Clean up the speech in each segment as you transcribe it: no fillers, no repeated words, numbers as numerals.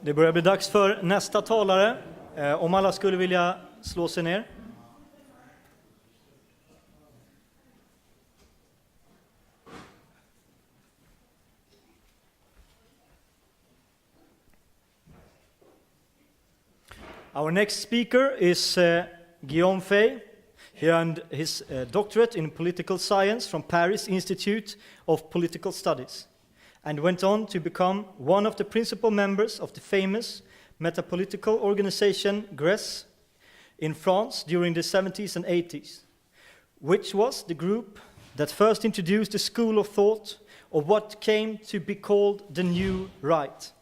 Det börjar bli dags för nästa talare. Om alla skulle vilja slå sig ner. Our next speaker is Guillaume Faye. He earned his doctorate in political science from Paris Institute of Political Studies and went on to become one of the principal members of the famous metapolitical organization GRES in France during the 70s and 80s, which was the group that first introduced the school of thought of what came to be called the New Right.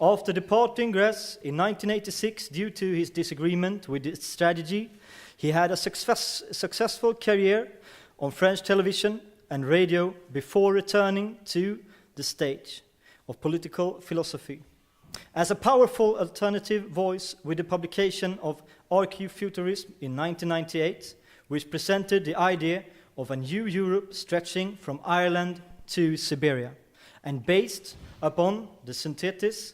After departing GRES in 1986 due to his disagreement with its strategy, he had a successful career on French television and radio before returning to the stage of political philosophy. As a powerful alternative voice with the publication of RQ Futurism in 1998, which presented the idea of a new Europe stretching from Ireland to Siberia, and based upon the synthesis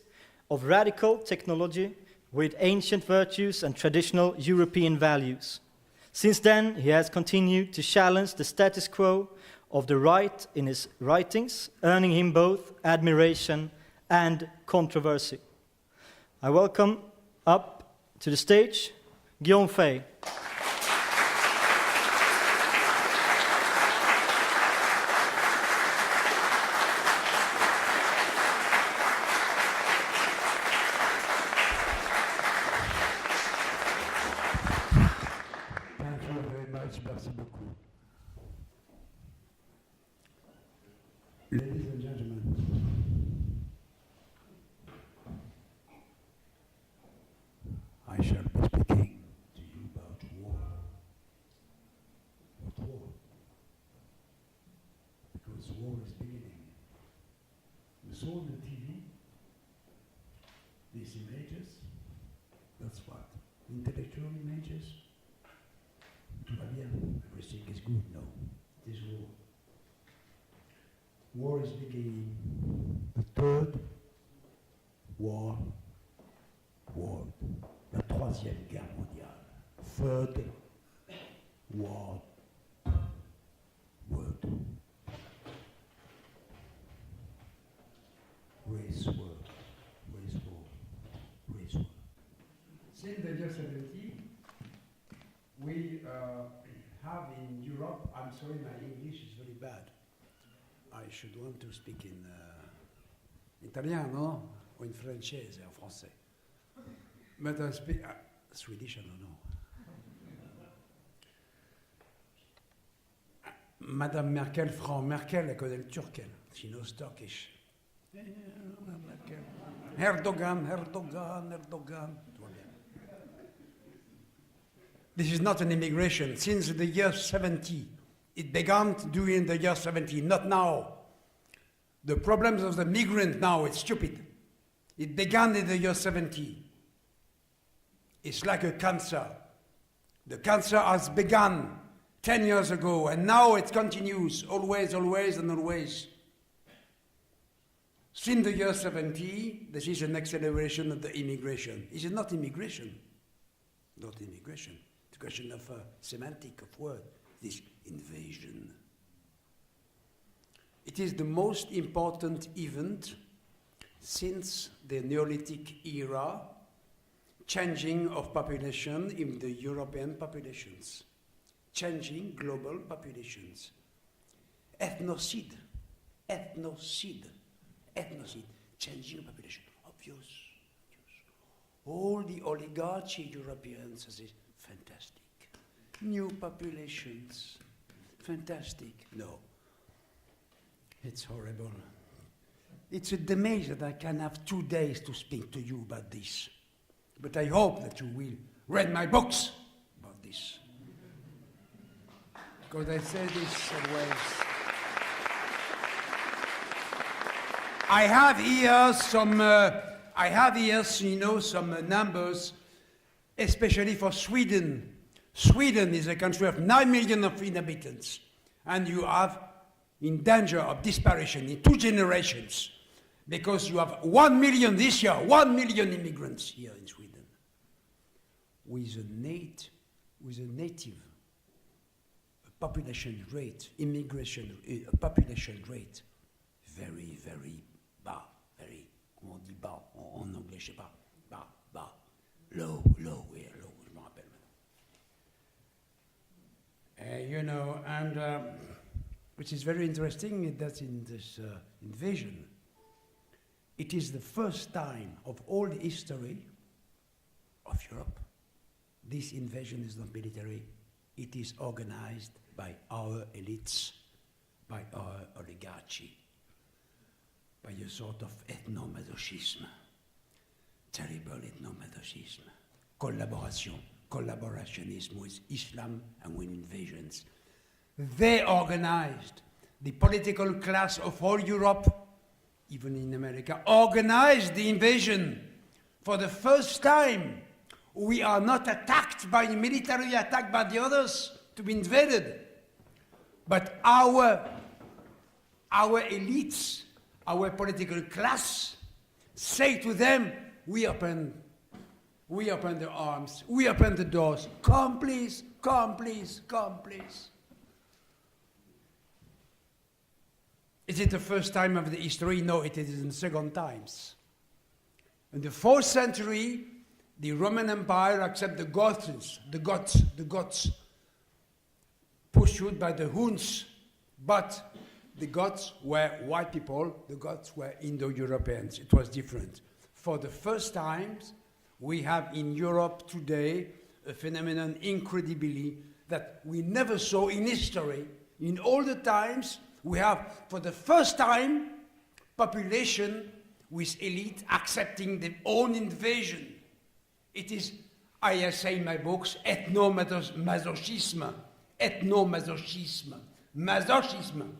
of radical technology with ancient virtues and traditional European values. Since then, he has continued to challenge the status quo of the right in his writings, earning him both admiration and controversy. I welcome up to the stage Guillaume Faye. Merci beaucoup. Ladies and gentlemen, I shall be speaking to you about war. What war? Because war is beginning. You saw on the TV these images. That's what? Intellectual images. Tout va bien. Everything is good. No, it is war. War is beginning. The third war world. La troisième guerre mondiale. Third war world. Race war. Race war. Race war. Since the year 70, we have in Europe, I'm sorry, my English is very bad. I should want to speak in italiano or in francese or français. But I speak Swedish, I don't know. Madame Merkel, Frau Merkel, elle connaît le turc, elle. She knows Turkish. Erdogan, Erdogan, Erdogan. This is not an immigration. Since the year 70, it began during the year 70, not now. The problems of the migrant now, it's stupid. It began in the year 70. It's like a cancer. The cancer has begun 10 years ago, and now it continues, always, always, and always. Since the year 70, this is an acceleration of the immigration. Is it not immigration? Not immigration. It's a question of semantic of word, this invasion. It is the most important event since the Neolithic era, changing of population in the European populations, changing global populations. Ethnocide, ethnocide, ethnocide, changing population, obvious. All the oligarchy Europeans say, fantastic. New populations, fantastic. No, it's horrible. It's a demise that I can have 2 days to speak to you about this. But I hope that you will read my books about this. Because I say this always. I have here some numbers, especially for Sweden. Sweden is a country of 9 million of inhabitants, and you have in danger of disparition in 2 generations because you have 1 million this year, 1 million immigrants here in Sweden, with a native population rate, population rate, very, very bas, very, comment on dit bas en anglais, je sais pas, bas, low, oui, low, je me rappelle maintenant. You know, and which is very interesting is that in this invasion, it is the first time of all the history of Europe. This invasion is not military. It is organized by our elites, by our oligarchy, by a sort of ethnomasochisme, terrible ethnomasochisme, collaborationism with Islam and with invasions. They organized, the political class of all Europe, even in America, organized the invasion. For the first time, we are not attacked by military attack by the others to be invaded. But our elites, our political class, say to them, we open the arms, we open the doors, come please, come please, come please. Is it the first time of the history? No, it is in the second times. In the 4th century, the Roman Empire accepted the Goths, pursued by the Huns, but the Goths were white people, the Goths were Indo-Europeans. It was different. For the first time, we have in Europe today a phenomenon incredibly that we never saw in history. In all the times, we have, for the first time, population with elite accepting their own invasion. It is, I say in my books, ethnomasochisme, masochisme,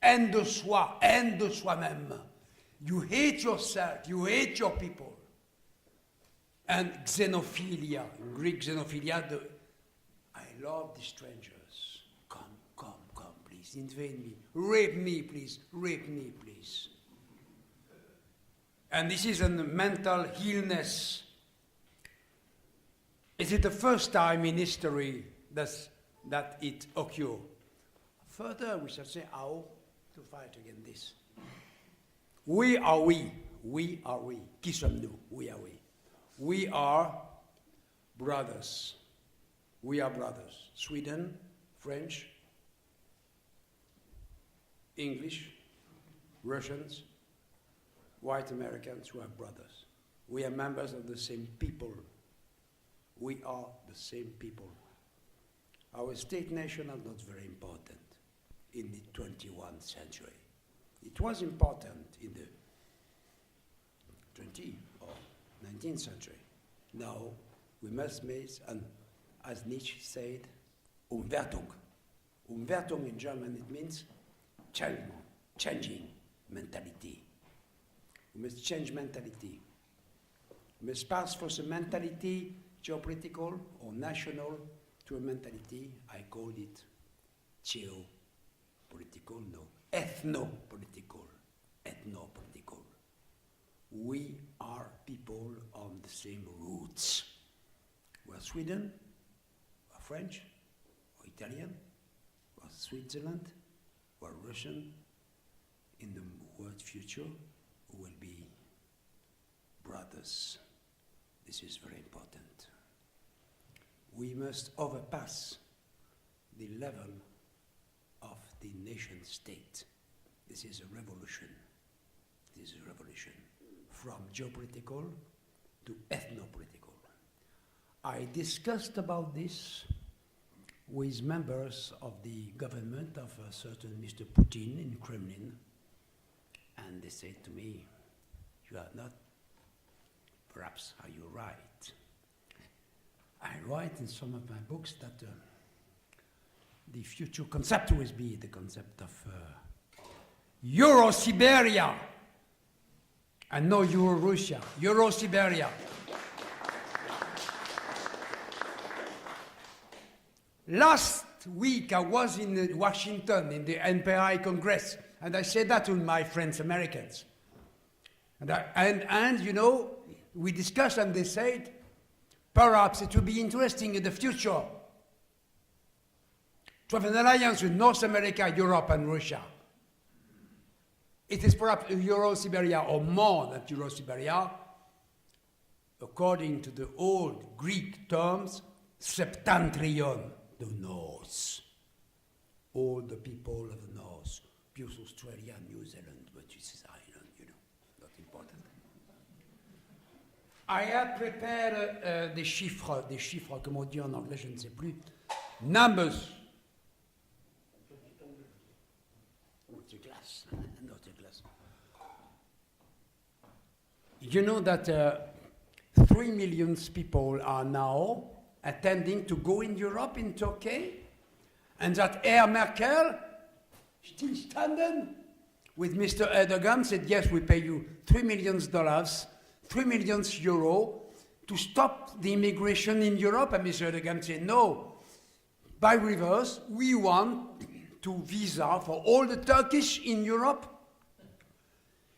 haine de soi, haine de soi-même. You hate yourself, you hate your people. And xenophilia, Greek xenophilia, I love the strangers. Come, please, invade me, rape me, please. And this is a mental illness. Is it the first time in history that it occurred? Further, we shall say how to fight against this. We are we. Qui sommes-nous? We are we. We are brothers. We are brothers. Sweden, French, English, Russians, white Americans who are brothers. We are members of the same people. We are the same people. Our state nation are not very important in the 21st century. It was important in the 20th or 19th century. Now we must make, and as Nietzsche said, Umwertung. Umwertung in German, it means changing mentality. We must change mentality. We must pass from a mentality, geopolitical or national, to a mentality, I called it geopolitical, no, ethnopolitical. We are people on the same roots. We are Sweden, we are French, or Italian, or Switzerland, or Russian. In the world future, we will be brothers. This is very important. We must overpass the level of the nation state. This is a revolution. This is a revolution from geopolitical to ethnopolitical. I discussed about this with members of the government of a certain Mr. Putin in Kremlin, and they said to me, you are not, perhaps are you right? I write in some of my books that the future concept will be the concept of Euro-Siberia, and no Euro-Russia, Euro-Siberia. Last week I was in Washington in the NPI Congress, and I said that to my friends Americans. And you know, we discussed and they said, perhaps it will be interesting in the future to have an alliance with North America, Europe, and Russia. It is perhaps Euro-Siberia or more than Euro-Siberia, according to the old Greek terms, Septentrion, the North. All the people of the North, plus Australia, New Zealand, but this is island, you know, not important. I have prepared des chiffres, comme on dit en anglais, je ne sais plus, numbers. Not a glass, not a glass. You know that 3 million people are now attending to go in Europe, in Turkey, and that Air Merkel, still standing with Mr. Erdogan, said, yes, we pay you $3 million, 3 million euro to stop the immigration in Europe. And Mr. Erdogan said, no, by reverse, we want to visa for all the Turkish in Europe.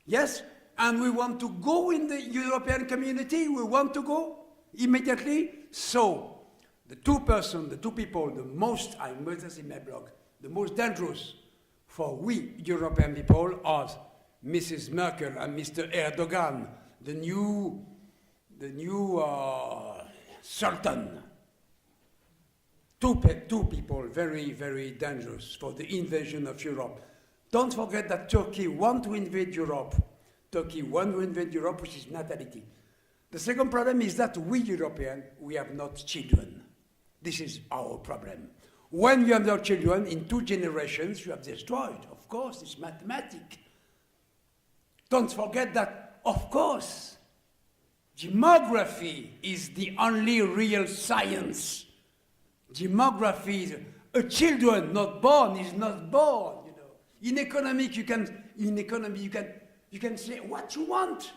Yes, and we want to go in the European community. We want to go immediately. So, the two people, the most, I must say in my blog, the most dangerous for we European people are Mrs. Merkel and Mr. Erdogan, the new Sultan. Two people very, very dangerous for the invasion of Europe. Don't forget that Turkey wants to invade Europe. Turkey wants to invade Europe, which is natality. The second problem is that we Europeans, we have not children. This is our problem. When you have no children, in 2 generations, you have destroyed. Of course, it's mathematics. Don't forget that, of course, demography is the only real science. Demography is a children not born is not born. You know, in economy you can say what you want.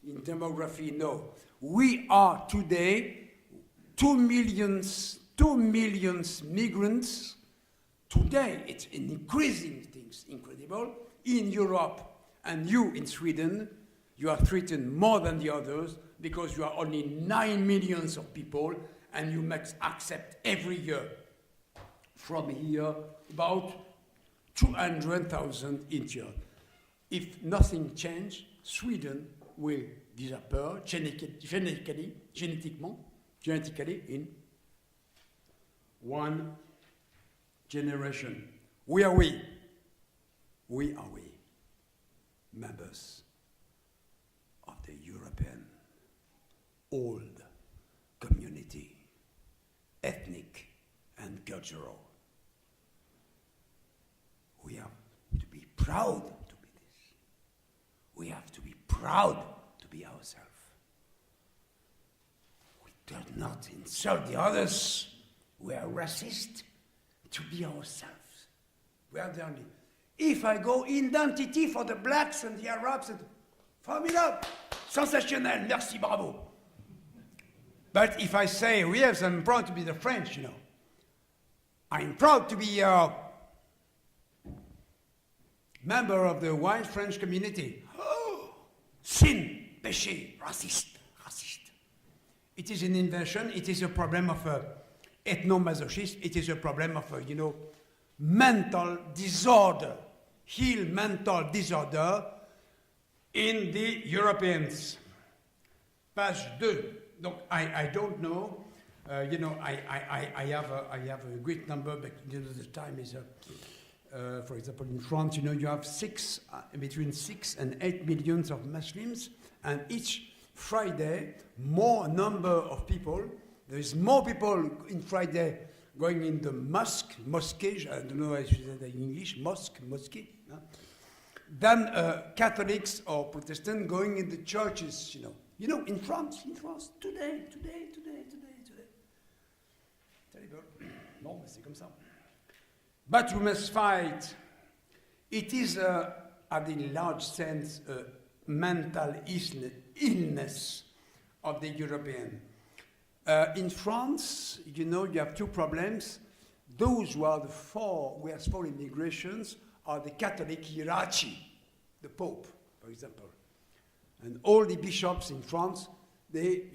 In demography, no. We are today 2 million migrants. Today, it's an increasing things, incredible. In Europe, and you in Sweden, you are threatened more than the others because you are only 9 million of people, and you must accept every year from here about 200,000 each year. If nothing changes, Sweden will disappear genetically in 1 generation. We are we. We are we. Members of the European old community, ethnic and cultural. We have to be proud to be this. We have to be proud to be ourselves. We do not insult the others. We are racist to be ourselves. We are the only. If I go identity for the blacks and the Arabs, formidable, sensationnel, merci, bravo. But if I say, yes, I'm proud to be the French, you know. I'm proud to be a member of the white French community. Oh, sin, péché, raciste. It is an invention. It is a problem of ethnomasochism. It is a problem of, mental disorder. Heal mental disorder in the Europeans. Page 2. Donc, I don't know. I have a great number, but the time is for example, in France, you have between 6 and 8 millions of Muslims, and each Friday, more number of people. There is more people in Friday going in the mosque, I don't know how to say that in English, mosque, than Catholics or Protestants going in the churches, in France, today. Terrible. Bon, c'est comme ça. But we must fight. It is, at the large sense, a mental illness of the European. In France, you have 2 problems. Those who are who has 4 immigrations are the Catholic hierarchy, the Pope, for example. And all the bishops in France, they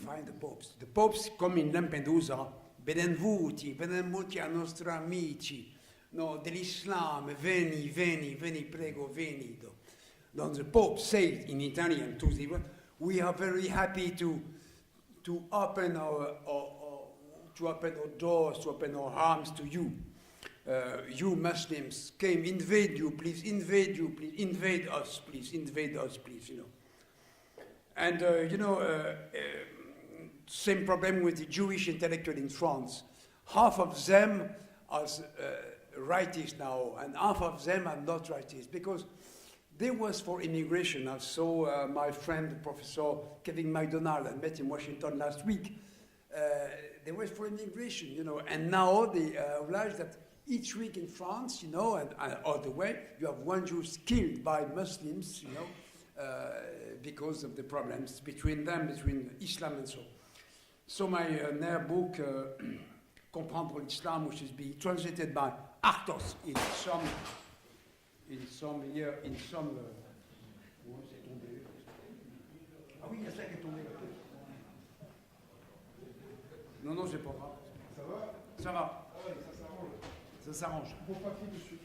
find the popes. The popes come in Lampedusa, benvenuti a nostri amici, no, dell'Islam, veni, prego, venido. Then the Pope said in Italian to the, we are very happy to open our doors, to open our arms to you. You Muslims came, invade us, please, you know. And, same problem with the Jewish intellectual in France. Half of them are rightists now, and half of them are not rightists, because they was for immigration. I saw my friend, Professor Kevin MacDonald, I met in Washington last week. They was for immigration, you know, and now they oblige that each week in France, you know, and all the way, you have one Jew killed by Muslims, you know, because of the problems between them, between Islam and so on. So my new book, Comprendre l'Islam, which is being translated by Arthos in some. Ah oui, il y a ça qui est tombé. Non, c'est pas grave. Ça va? Ça va. Ah ouais, ça s'arrange. Ça s'arrange. Bon papier dessus.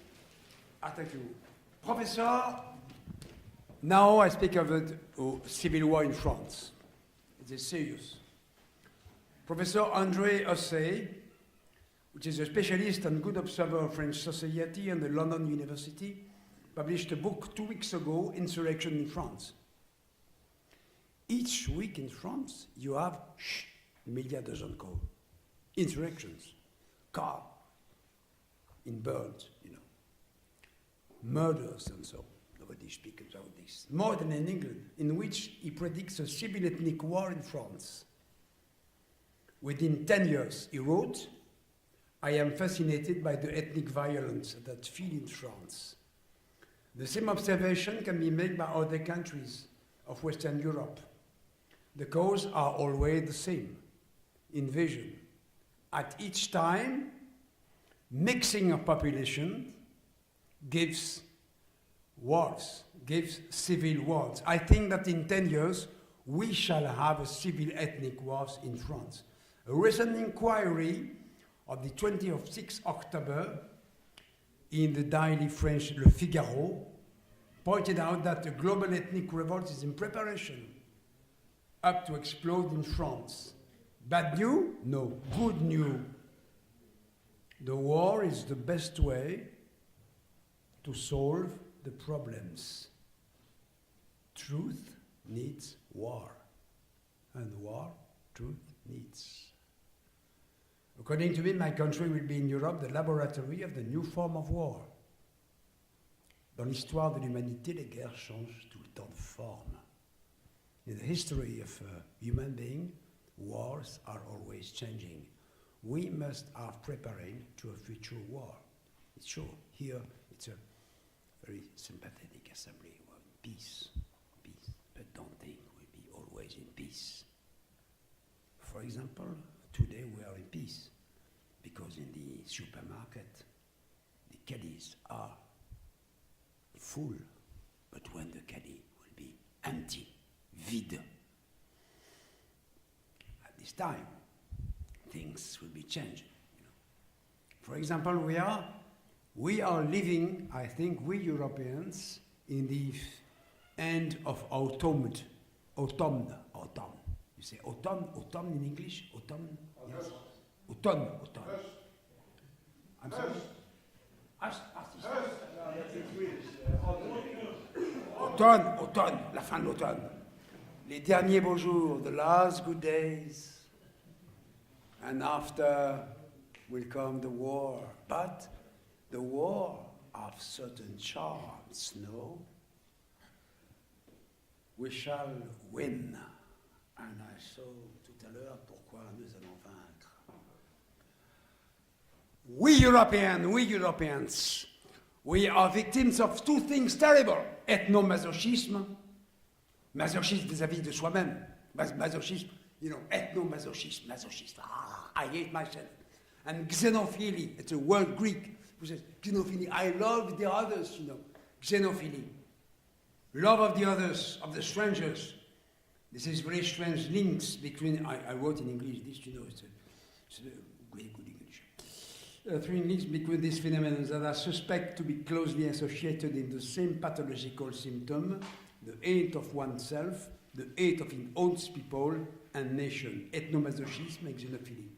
Ah, thank you. Professor, now I speak of the civil war in France. It is serious. Professor André Hossé, which is a specialist and good observer of French society and the London University, published a book 2 weeks ago, Insurrection in France. Each week in France, you have, the media doesn't call, insurrections, car, in birds, you know, murders and so on. Nobody speaks about this. More than in England, in which he predicts a civil ethnic war in France. Within 10 years, he wrote, I am fascinated by the ethnic violence that feel in France. The same observation can be made by other countries of Western Europe. The causes are always the same, invasion. At each time, mixing of population gives wars, gives civil wars. I think that in 10 years, we shall have a civil ethnic wars in France. A recent inquiry of the 26th October in the daily French Le Figaro pointed out that a global ethnic revolt is in preparation, up to explode in France. Bad news? No. Good news. The war is the best way to solve the problems. Truth needs war, and war, truth needs. According to me, my country will be in Europe the laboratory of the new form of war. Dans l'histoire de l'humanité, les guerres changent tout le temps de forme. In the history of human being, wars are always changing. We must are preparing to a future war. It's true. Here, it's a very sympathetic assembly. Peace, peace. But don't think we'll be always in peace. For example, today we are in peace because in the supermarket, the caddies are full. But when the caddy will be empty, vide, at this time, things will be changing. You know. For example, we are living, I think, we Europeans, in the end of autumn. You say autumn in English? Autumn? Yes. Autumn. I'm sorry? Automne, la fin de l'automne. Les derniers beaux jours, the last good days. And after will come the war. But the war have certain charms, no? We shall win. And I saw tout à l'heure pourquoi nous allons vaincre. We Europeans, we are victims of two things terrible. Ethnomasochisme, masochisme vis-à-vis de soi-même. Masochisme, you know, ethnomasochisme, masochiste. I hate myself. And xenophilie, it's a word Greek, who says xenophilie, I love the others, you know. Xenophilie. love of the others, of the strangers. This is very strange links between, I wrote in English this, you know, it's a very good English. Three links between these phenomena that are suspect to be closely associated in the same pathological symptom, the hate of oneself, the hate of its own people and nation, ethnomasochism and xenophilia.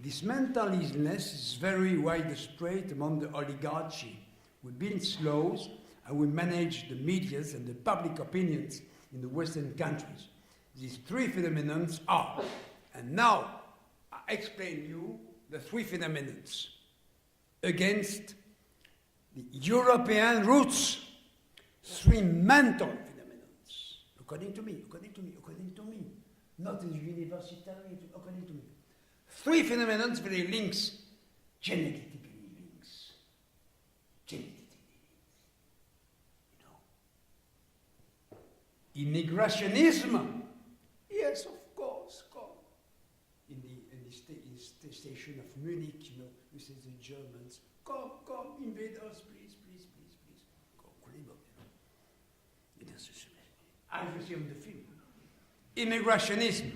This mental illness is very widespread among the oligarchy. We build laws and we manage the medias and the public opinions in the Western countries. These three phenomena are, and now I explain you the three phenomena against the European roots, three mental phenomena, according to me, not in the university, according to me. Three phenomena very links, genetically links, you know. Immigrationism, yes, of course, come. In the station of Munich, you know, we say the Germans, come, invade us, please. As you see on the film. Immigrationism.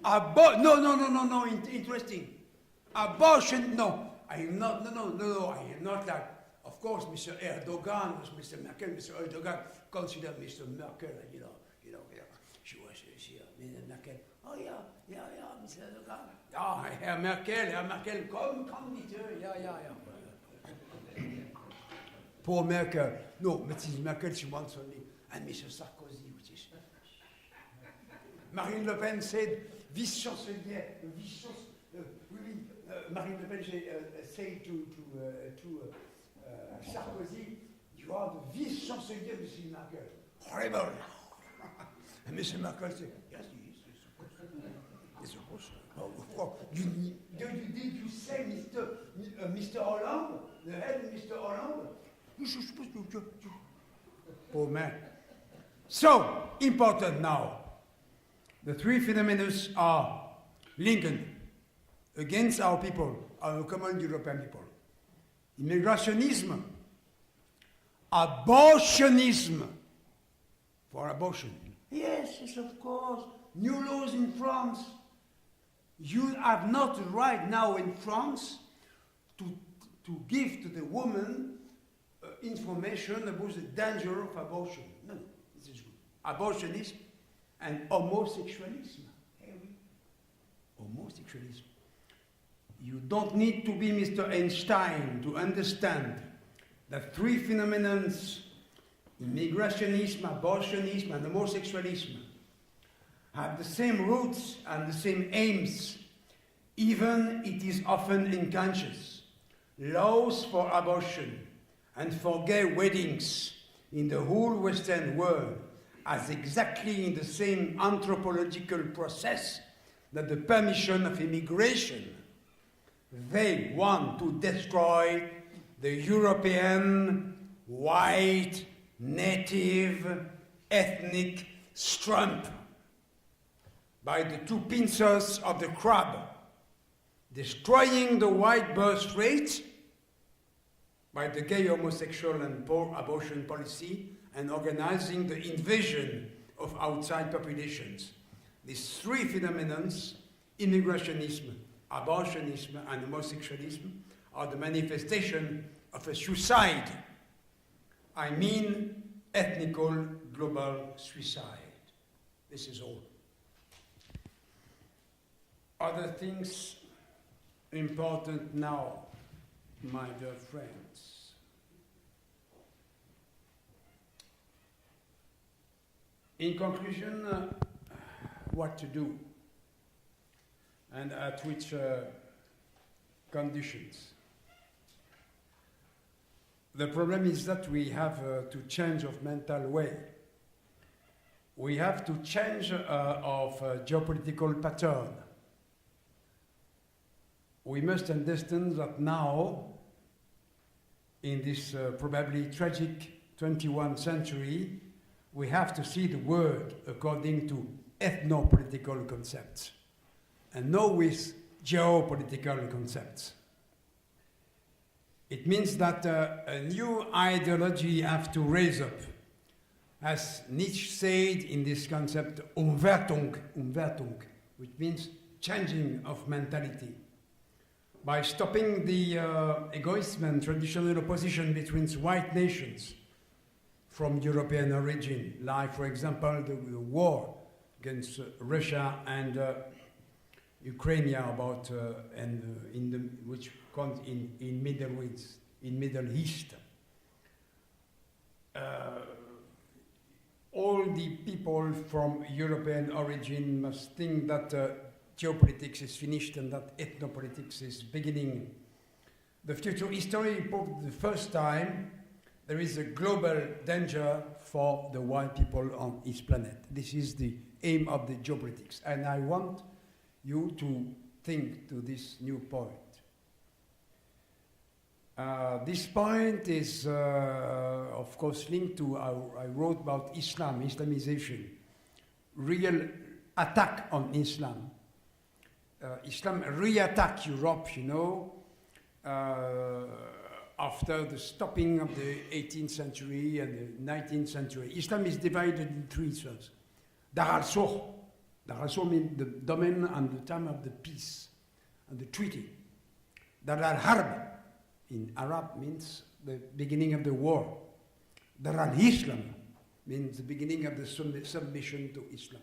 No, interesting. Abortion, no. I am not like, of course, Mr. Erdogan, Mr. Merkel, Mr. Erdogan considered Mr. Merkel, you know, she was here, Mr. Merkel. Oh, yeah, Mr. Erdogan. Ja, Herr Merkel, komm bitte, ja. Poor Merkel. No, Mrs. Merkel, she wants only, and Mr. Sarkozy, which is. Marine Le Pen said, vice-chancelier, Marine Le Pen said to Sarkozy, you are the vice-chancelier, Mrs. Merkel. Horrible. And Mr. Merkel said, yes, he is. Yes, of course. Did you say Mr. Hollande, the head of Mr. Hollande? Poor man. So, important now. The three phenomena are linked against our people, our common European people. Immigrationism, abortionism, for abortion. Yes, of course. New laws in France. You have not the right now in France to give to the woman information about the danger of abortion. No, this is good. Abortionism and homosexualism. Homosexualism. You don't need to be Mr. Einstein to understand that three phenomena, immigrationism, abortionism, and homosexualism, have the same roots and the same aims, even it is often unconscious. Laws for abortion and for gay weddings in the whole Western world as exactly in the same anthropological process that the permission of immigration. They want to destroy the European, white, native, ethnic strump by the two pincers of the crab, destroying the white birth rate by the gay, homosexual, and poor abortion policy, and organizing the invasion of outside populations. These three phenomena, immigrationism, abortionism, and homosexualism, are the manifestation of a suicide. I mean, ethnical global suicide. This is all. Other things important now, my dear friends. In conclusion, what to do and at which conditions. The problem is that we have to change of mental way. We have to change of geopolitical pattern. We must understand that now, in this probably tragic 21st century, we have to see the world according to ethno-political concepts and not with geopolitical concepts. It means that a new ideology have to raise up. As Nietzsche said in this concept, Umwertung, which means changing of mentality. By stopping the egoism and traditional opposition between white nations from European origin, like, for example, the war against Russia and Ukraine, about which comes in Middle East. All the people from European origin must think that geopolitics is finished and that ethnopolitics is beginning. The future history proved the first time there is a global danger for the white people on this planet. This is the aim of the geopolitics, and I want you to think to this new point. This point is, of course, linked to I wrote about Islam, Islamization, real attack on Islam. Islam re-attacked Europe, you know, after the stopping of the 18th century and the 19th century. Islam is divided in three thirds. Dar al-Sur. Dar al-Sur means the domain and the time of the peace and the treaty. Dar al-Harb in Arab means the beginning of the war. Dar al-Islam means the beginning of the submission to Islam.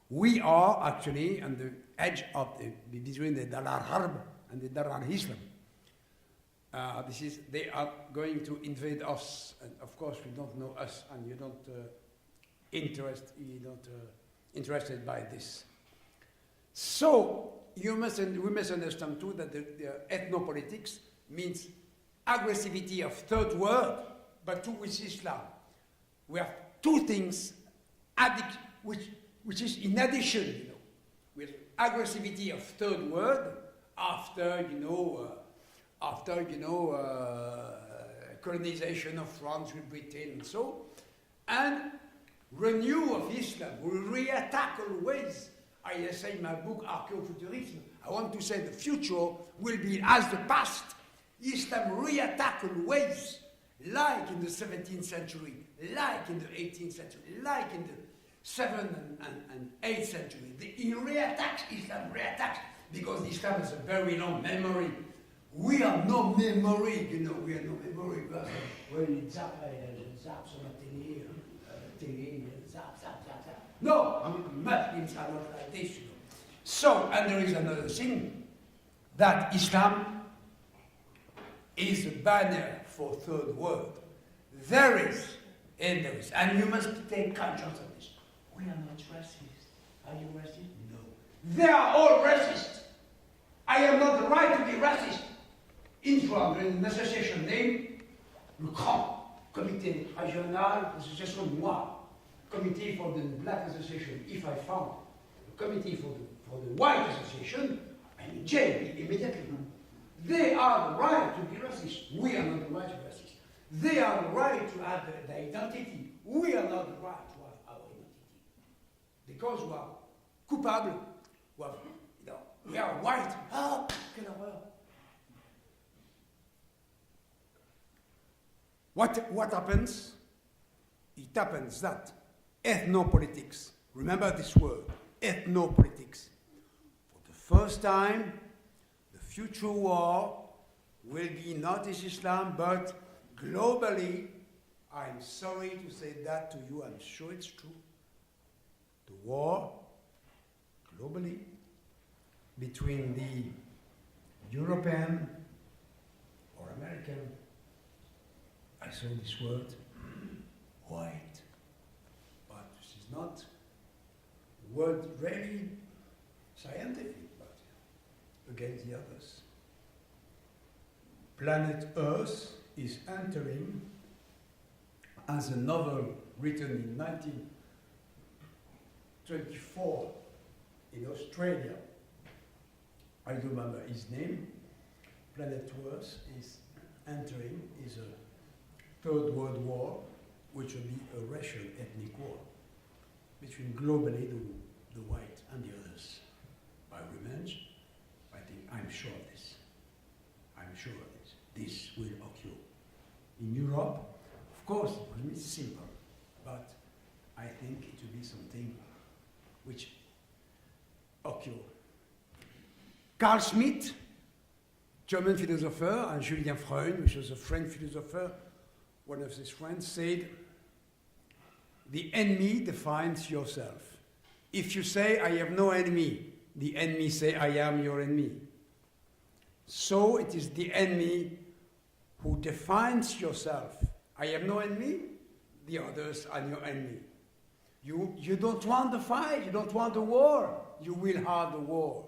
We are actually on the edge of between the Dar al-Harb and the Dar al-Islam. They are going to invade us, and of course we don't know us, and you're not interested by this. So we must understand too that the ethnopolitics means aggressivity of third world, but too with Islam. We have two things which is in addition, you know, with aggressivity of third world after colonization of France with Britain and so, and renew of Islam. We re-attack always. I say in my book, Archaeofuturism, I want to say the future will be as the past. Islam re-attack always, like in the 17th century, like in the 18th century, like in the 7th and 8th century. He re-attacks, Islam re-attacks, because Islam has a very long memory. We have no memory, you know, we have no memory. When you zap sur la télé, zap. No, Muslims are not like this, you know. So, and there is another thing, that Islam is a banner for third world. There is, and you must take conscience of this. We are not racist. Are you racist? No. They are all racist. I have not the right to be racist. In France, there is an association named le CRAN, Comité Régional d'Association Noire, Committee for the Black Association. If I found a committee for the White Association, I'm in jail immediately. They are the right to be racist. We are not the right to be racist. They are the right to have the identity. We are not the right to have our identity. Because we are coupable, we are white. Ah, quelle horreur. What happens? It happens that ethnopolitics, remember this word, ethnopolitics, for the first time, the future war will be not Islam, but globally, I'm sorry to say that to you, I'm sure it's true, the war, globally, between the European or American, I saw this word, white, but this is not a word really scientific, but against the others. Planet Earth is entering, as a novel written in 1924 in Australia, I don't remember his name, Planet Earth is entering, is a Third World War, which will be a racial ethnic war between globally the white and the others. By revenge, I think I'm sure of this. I'm sure of this. this will occur. In Europe, of course, it will be simple, but I think it will be something which occur. Carl Schmitt, German philosopher, and Julien Freund, which was a French philosopher, one of his friends, said, the enemy defines yourself. If you say, I have no enemy, the enemy say, I am your enemy. So it is the enemy who defines yourself. I have no enemy, the others are your enemy. You don't want the fight, you don't want the war, you will have the war.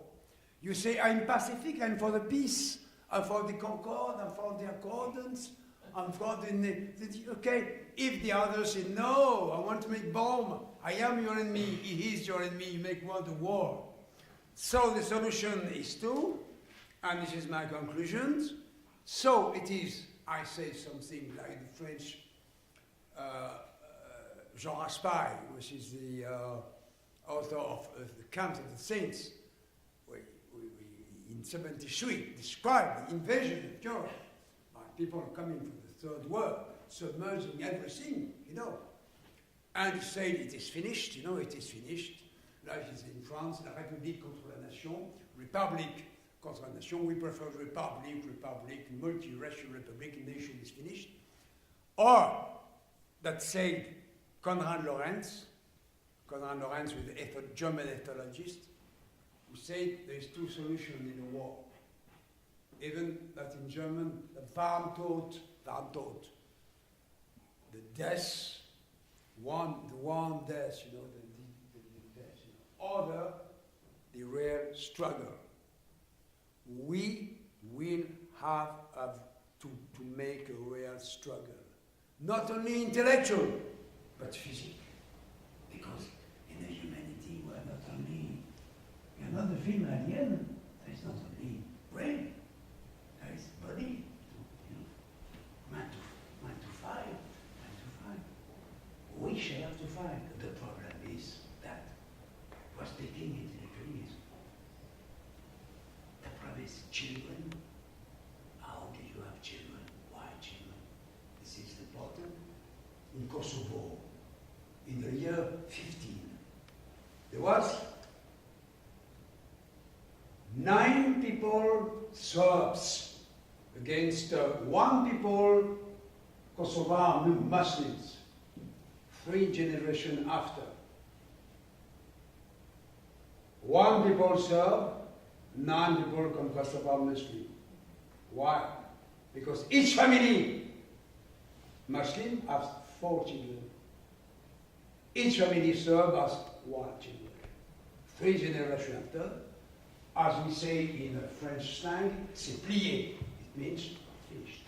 You say, I'm pacific, I'm for the peace, I'm for the concord, I'm for the accordance, I'm for the okay, if the others say, no, I want to make bomb, I am your enemy, he is your enemy, you make war the war. So the solution is two, and this is my conclusions. So it is, I say something like the French Jean Raspail, which is the author of The Camp of the Saints, in 73 described the invasion of Europe by people coming from the Third World, submerging everything, you know. And he said, it is finished, you know, it is finished. Like it's in France, la République contre la Nation, Republic contre la Nation. We prefer Republic, multiracial Republic, nation is finished. Or, that said, Konrad Lorenz with the German ethologist, who said there is two solutions in a war. Even that in German, the Warmtod, the death, the one death, you know, the death, you know. Other, the real struggle. We will have to make a real struggle. Not only intellectual, but physical. Because in the humanity, we are not only, we are not the film alien, there is not only brain, there is body, you know, man to fight. We shall have to fight. The problem is that we're speaking intellectualism. The problem is children. How do you have children? Why children? This is important. In Kosovo, in the year 15, there was 9 people, Serbs, against 1 people, Kosovar Muslims, 3 generations after. 1 people Serb, 9 people Kosovar Muslim. Why? Because each family Muslim has 4 children. Each family Serb has 1 children. 3 generations after, as we say in French slang, c'est plié. It means finished.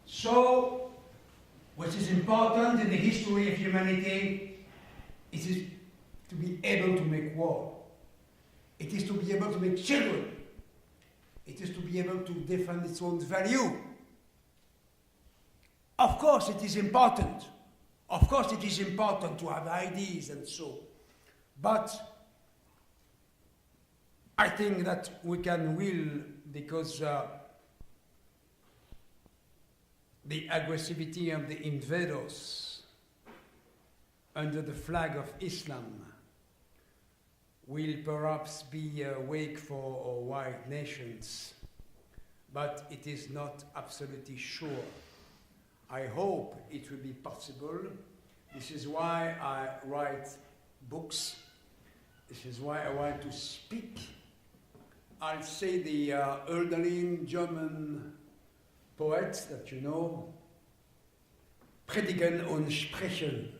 So, what is important in the history of humanity is to be able to make war. It is to be able to make children. It is to be able to defend its own value. Of course it is important. Of course it is important to have ideas and so. But I think that we can will, because the aggressivity of the invaders under the flag of Islam will perhaps be a wake for white nations, but it is not absolutely sure. I hope it will be possible. This is why I write books. This is why I want to speak. I'll say the elderly German poets that you know, predigen und sprechen,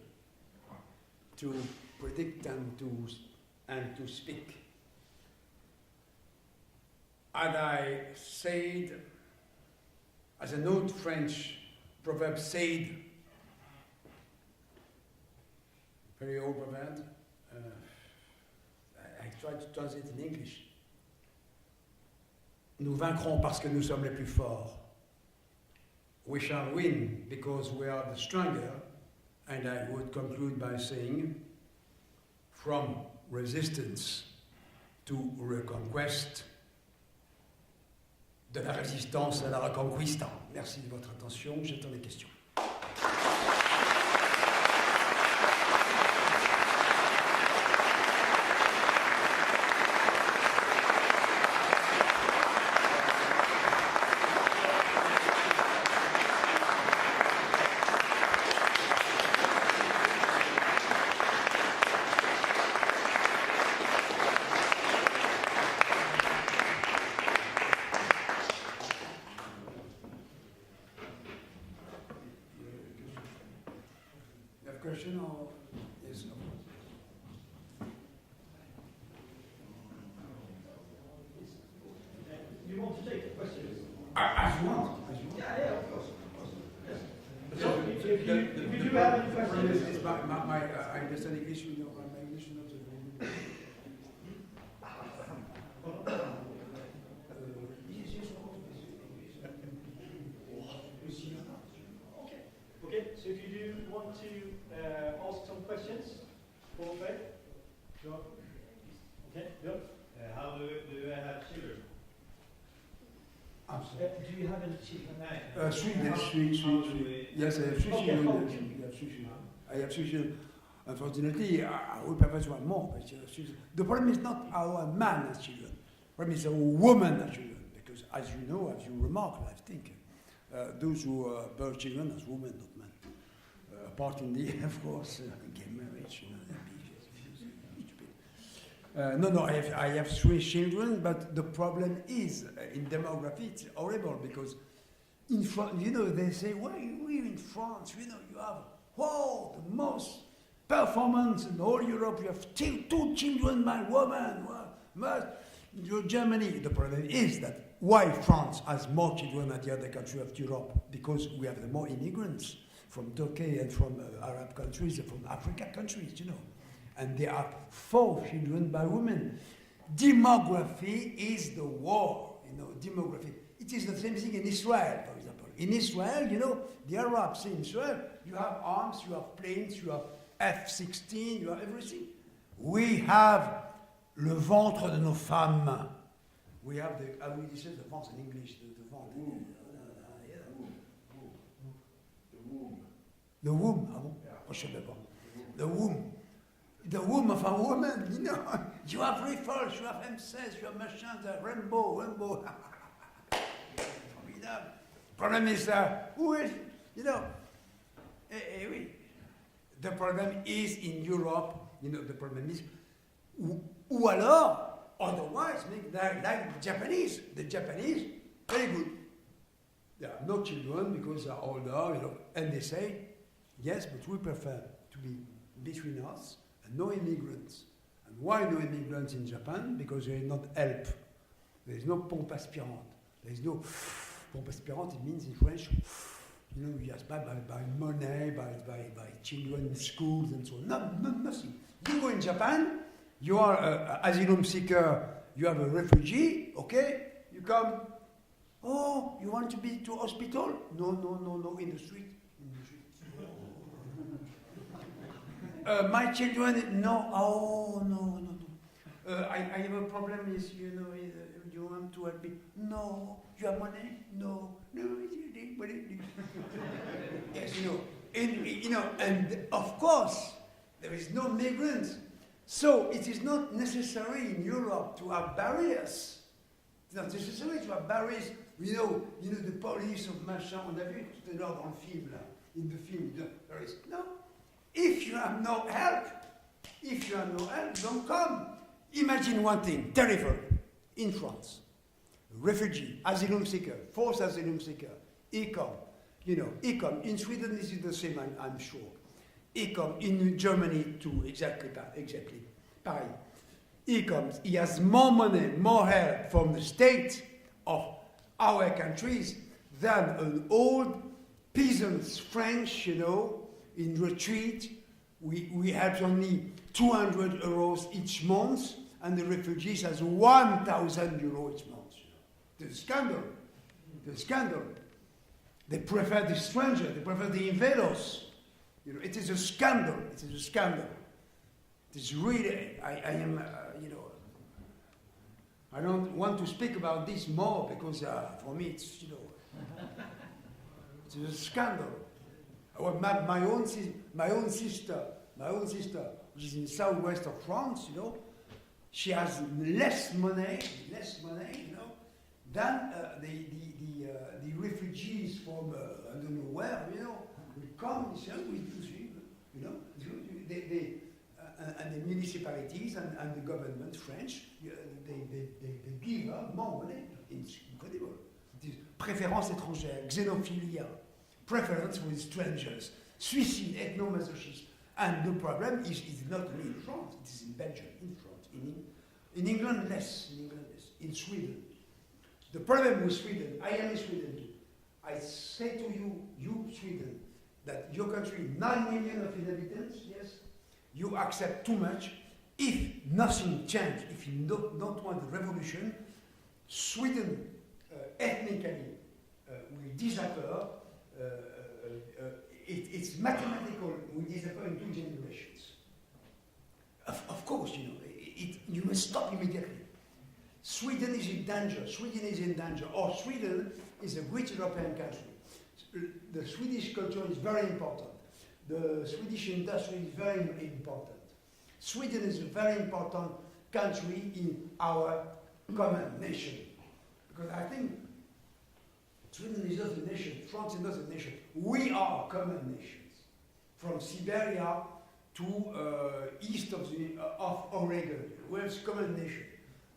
to predict and to speak. As I said, as an old French proverb said, very old proverb, I tried to translate in English. Nous vaincrons parce que nous sommes les plus forts. We shall win because we are the stronger, and I would conclude by saying, from resistance to reconquest, de la résistance à la reconquista. Merci de votre attention, j'attends les questions. Question or yes? No. You want to take the questions? As you want. Yeah, of course. Yes. So, if you do have any questions, it's I understand English. You know, my English is not so good. Okay, so if you do want to ask some questions, Guillaume Faye? Sure. Okay, good. How do I have children? Do you have any children? Three. Yes, I have three Okay, children. okay. I have three children. Unfortunately, I would prefer to have more. But the problem is not our man has children. The problem is our woman has children. Because as you know, as you remarked, I think, those who birth children as women, not men. Apart in the, of course, gay marriage, you know, no, I have three children, but the problem is, in demography, it's horrible, because in France, you know, they say, well, we in France, you know, you have, the most performance in all Europe, you have two children by woman, but Germany, the problem is that why France has more children than the other country of Europe? Because we have the more immigrants from Turkey and from Arab countries and from African countries, you know. And there are 4 children by women. Demography is the war, you know, demography. It is the same thing in Israel, for example. In Israel, you know, the Arabs in Israel, you have arms, you have planes, you have F-16, you have everything. We have le ventre de nos femmes. We have the, I will say the ventre in English, the ventre. The womb, the womb. The womb of a woman, you know. You have rifles, you have M16, you have machines, rainbow. Formidable. Problem is, who is, you know, the problem is in Europe, you know, the problem is, ou alors, otherwise, like the Japanese. The Japanese, very good. They have no children because they are older, you know, and they say, yes, but we prefer to be between us and no immigrants. And why no immigrants in Japan? Because there is not help. There is no pompe aspirante. There is no pompe aspirante. It means in French, you know, yes, by money, by children in schools and so on. No, nothing. You go in Japan, you are an asylum seeker, you have a refugee, okay? You come, oh, you want to be to hospital? No, in the street. My children, no, no. I have a problem, is, you know, you want to help me? No. You have money? No. Yes, you know, and of course, there is no migrants. So it is not necessary in Europe to have barriers. It's not necessary to have barriers. You know, the police of machin, on a vu tout à l'heure dans le film, là, in the film, there is no. If you have no help, don't come. Imagine one thing, terrible, in France. Refugee, asylum seeker, forced asylum seeker, he come. In Sweden this is the same, I'm sure. He comes, in Germany too, exactly, pareil. He comes, he has more money, more help from the state of our countries than an old peasants, French, you know, in retreat. We have only 200 euros each month, and the refugees has 1,000 euros each month. The scandal. They prefer the stranger, they prefer the invados. You know, it is a scandal. It is really, I am, I don't want to speak about this more because for me it's, you know, it's a scandal. My own sister, which is in southwest of France, you know, she has less money, you know, than the refugees from I don't know where, you know, will come you know, and the municipalities and the government, French, they give her more money. It's incredible. It is préférence étrangère, xenophilia, preference with strangers, suicide, ethnomasochism. And the problem is not only in France, it is in Belgium, in France, in England less, in Sweden. The problem with Sweden, I am in Sweden too. I say to you, Sweden, that your country, 9 million of inhabitants, yes, you accept too much. If nothing changes, if you don't want a revolution, Sweden ethnically will disappear. It's mathematical, will disappear in 2 generations. Of course, you know, you must stop immediately. Sweden is in danger. Or Sweden is a great European country. The Swedish culture is very important. The Swedish industry is very important. Sweden is a very important country in our common nation. Because I think Sweden is not a nation, France is not a nation. We are common nations. From Siberia to east of Oregon, we have common nation.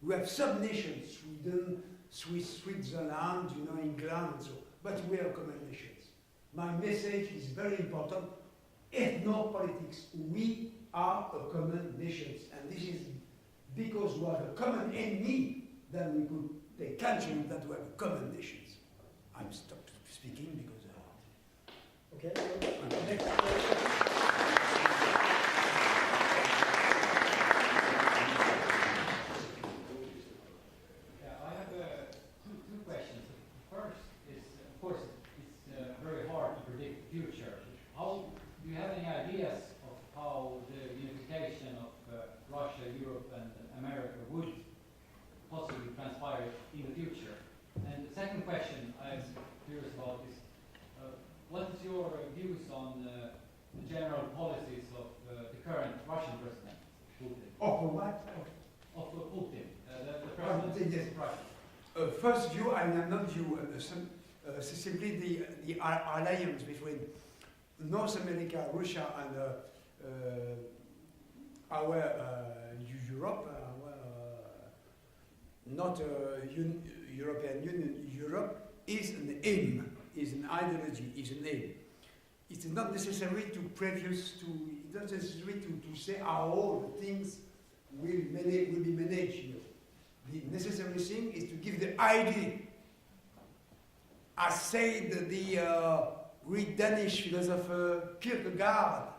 We have sub-nations, Sweden, Switzerland, you know, England, and so on. But we are common nations. My message is very important. Ethnopolitics. We are a common nations. And this is because we have a common enemy, then we could take country that we have common nations. I'm stopped speaking because... Okay. Next. I have two questions. First is, of course, it's very hard to predict the future. Do you have any ideas of how the unification of Russia, Europe, and America would possibly transpire in the future? And the second question I'm curious about is, what is your views on the general policies of the current Russian president, Putin? Of what? Of Putin, the president Yes. of Russia. First view, I am not view, simply the alliance between North America, Russia, and our Europe, not European Union. Europe is an aim, is an ideology, is an aim. It's not necessary it's not necessary to say how all the things will be managed. You know. The necessary thing is to give the idea. As said the great Danish philosopher Kierkegaard,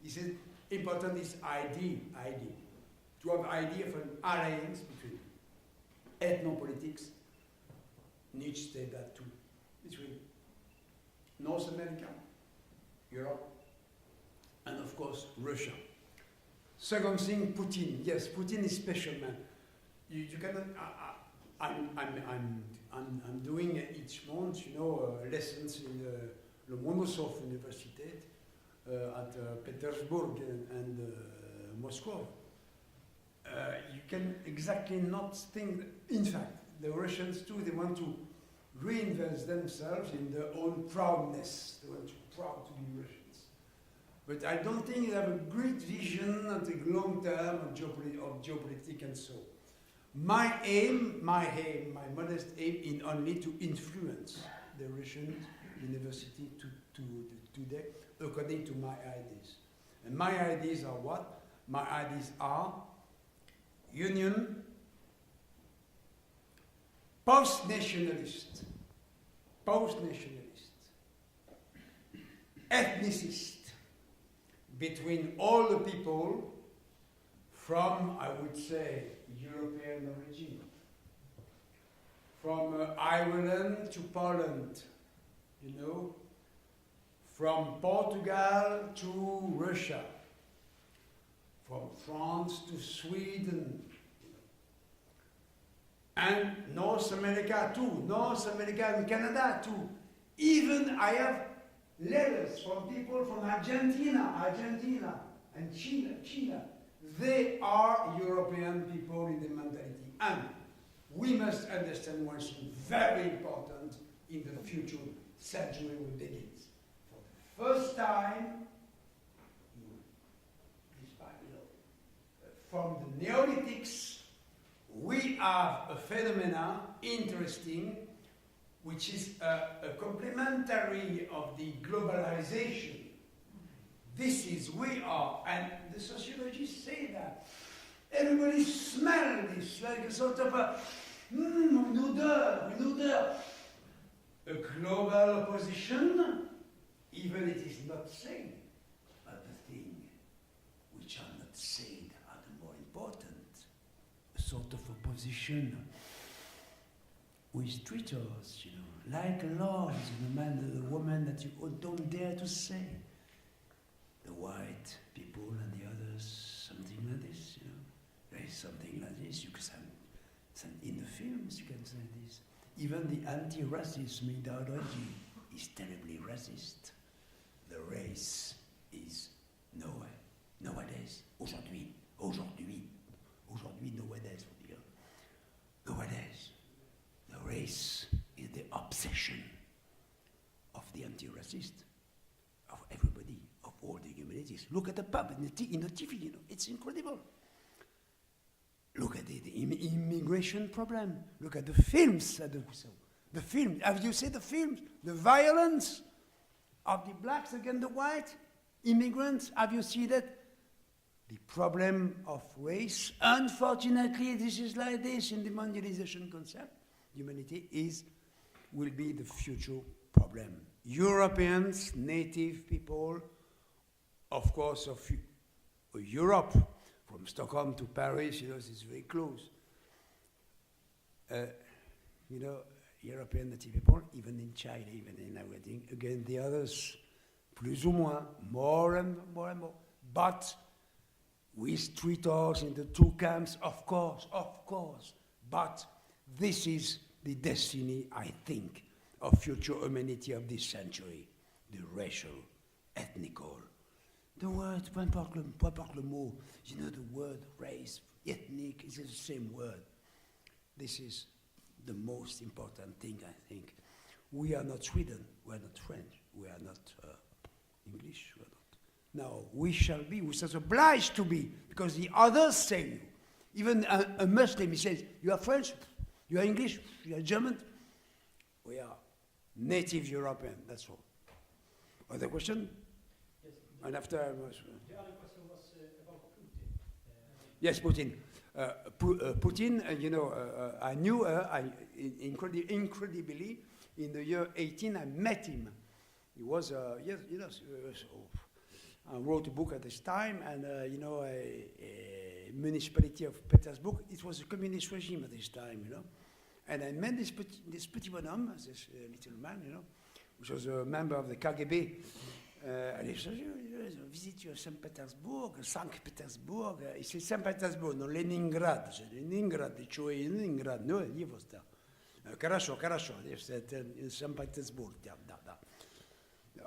he said, important is idea. To have idea of an alliance between ethnopolitics, Nietzsche said that too, between North America, Europe, and of course Russia. Second thing, Putin. Yes, Putin is special man. You cannot. I'm doing each month, you know, lessons in the Lomonosov University at Petersburg and Moscow. You can exactly not think. In fact, the Russians too. They want to reinvent themselves in their own proudness. They want to be proud to be Russians. But I don't think they have a great vision at the long term of geopolitics and so. My modest aim is only to influence the Russian university today according to my ideas. And my ideas are what? My ideas are union, post-nationalist, ethnicist, between all the people from, I would say, European origin, from Ireland to Poland, you know, from Portugal to Russia, from France to Sweden, And North America too, North America and Canada too. Even I have letters from people from Argentina and Chile. They are European people in the mentality. And we must understand one thing very important in the future century will begin. For the first time, from the Neolithics, we have a phenomena interesting, which is a complementary of the globalization. This is, we are, and the sociologists say that. Everybody smells this, like a sort of a, une odeur. A global opposition, even it is not said, but the thing which are not said are the more important. A sort of opposition with traitors, like lords, the man and the woman that you don't dare to say. The white people and the others, something like this, There is something like this. You can say, in the films, you can say this. Even the anti-racism ideology is terribly racist. The race is nowhere. Nowadays, aujourd'hui, nowadays, the race is the obsession of the anti-racist, of everybody, of all the humanities. Look at the pub in the TV, it's incredible. Look at the immigration problem. Look at the films. The film. Have you seen the films? The violence of the blacks against the white immigrants. Have you seen that? The problem of race. Unfortunately, this is like this in the mondialization concept. Humanity will be the future problem. Europeans, native people, of course, of Europe. From Stockholm to Paris, it's very close. European native people, even in China, even in everything. Again, the others, plus ou moins, more and more. But with traitors in the two camps, of course. But this is the destiny, I think, of future humanity of this century. The racial, ethnical. The word, peu importe le mot, the word race, ethnic, is the same word. This is the most important thing, I think. We are not Sweden, we are not French, we are not English, we are not. Now, we shall be, we are obliged to be, because the others say you. Even a Muslim, he says, you are French, you are English, you are German. We are native European, that's all. Other question? And after I was... The other question was about Putin. Yes, Putin. Putin, I knew her incredibly. In the year 18, I met him. He was, I wrote a book at this time, and, a municipality of Petersburg. It was a communist regime at this time, And I met this petit bonhomme, this little man, which was a member of the KGB. Allez, visite Saint-Pétersbourg, Saint-Pétersbourg. C'est Saint-Pétersbourg, non Leningrad. C'est Leningrad, cioè Leningrad. No, nie was Хорошо, c'est Saint-Pétersbourg.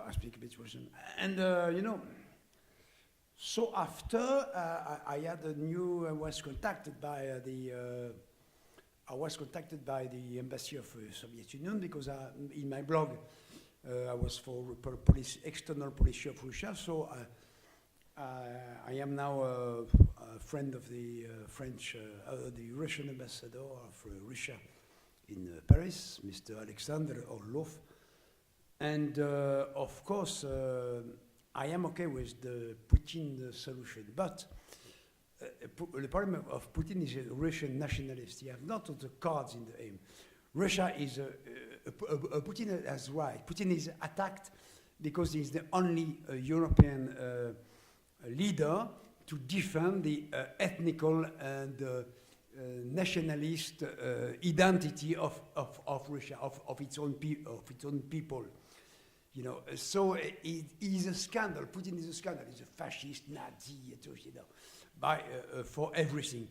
I speak a bit Russian. And, so after I had I was contacted by the embassy of Soviet Union because in my blog, I was for external policy of Russia, so I am now a friend of the the Russian ambassador of Russia in Paris, Mr. Alexander Orlov, and of course I am okay with the Putin solution, but the problem of Putin is a Russian nationalist. He has not all the cards in the aim. Russia is Putin has right. Putin is attacked because he's the only European leader to defend the ethnical and nationalist identity of Russia, of its own people. So it is a scandal. Putin is a scandal. He's a fascist, Nazi, for everything.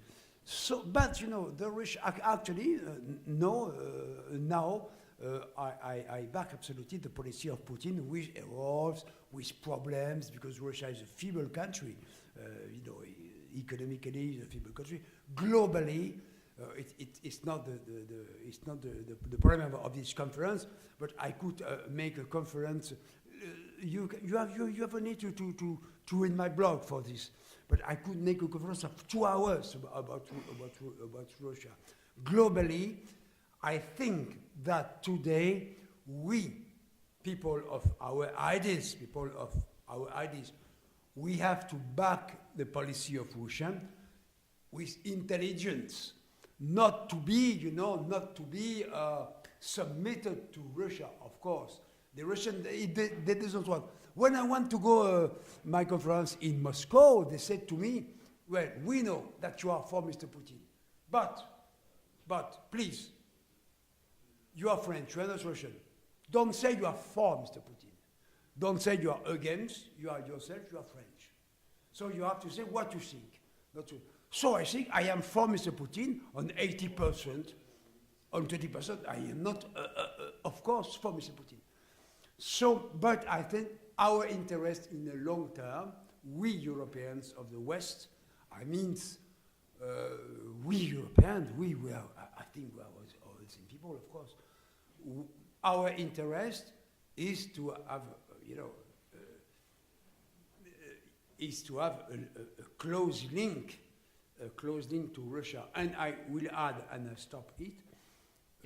So, but you know, the Russia actually no now I back absolutely the policy of Putin, which evolves with problems because Russia is a feeble country, you know, economically a feeble country. Globally, it's not the problem of this conference. But I could make a conference. You have a need to read my blog for this. But I could make a conference of 2 hours about Russia. Globally, I think that today we, people of our ideas, we have to back the policy of Russia with intelligence, not to be, submitted to Russia, of course. The Russian, they doesn't want. When I want to go my conference in Moscow, they said to me, well, we know that you are for Mr. Putin, but please, you are French, you are not Russian. Don't say you are for Mr. Putin. Don't say you are against, you are yourself, you are French. So you have to say what you think. Not to. So I think I am for Mr. Putin on 80%, on 20%, I am not, of course, for Mr. Putin. So, but I think our interest in the long term, we Europeans of the West, I mean, we Europeans, I think we are all the same people, of course. Our interest is to have, is to have a close link to Russia. And I will add, and I stop it,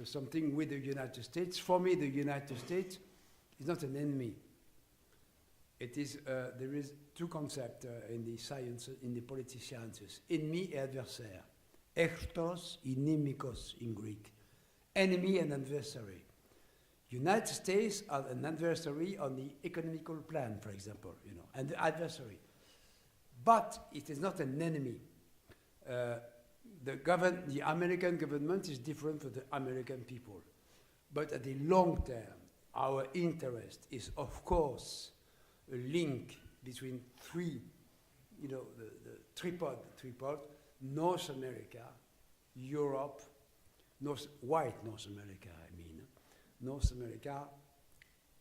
something with the United States. For me, the United States is not an enemy. It is, there is two concepts in the science, in the political sciences, ennemi et adversaire. Echtos et nemikos in Greek. Enemy and adversary. United States are an adversary on the economical plan, for example, and the adversary. But it is not an enemy. The American government is different from the American people. But at the long term, our interest is, of course, a link between three, the tripod, North America, Europe, white North America, I mean, North America,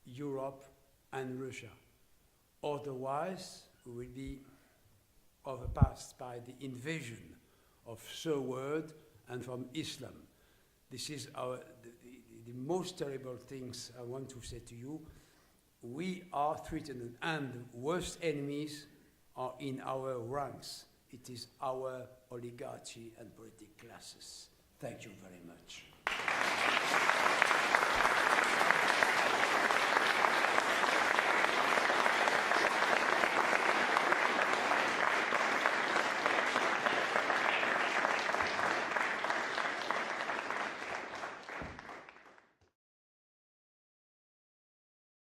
Europe, and Russia. Otherwise, we will be overpassed by the invasion of Third World and from Islam. This is the most terrible things I want to say to you. We are threatened, and the worst enemies are in our ranks. It is our oligarchy and political classes. Thank you very much.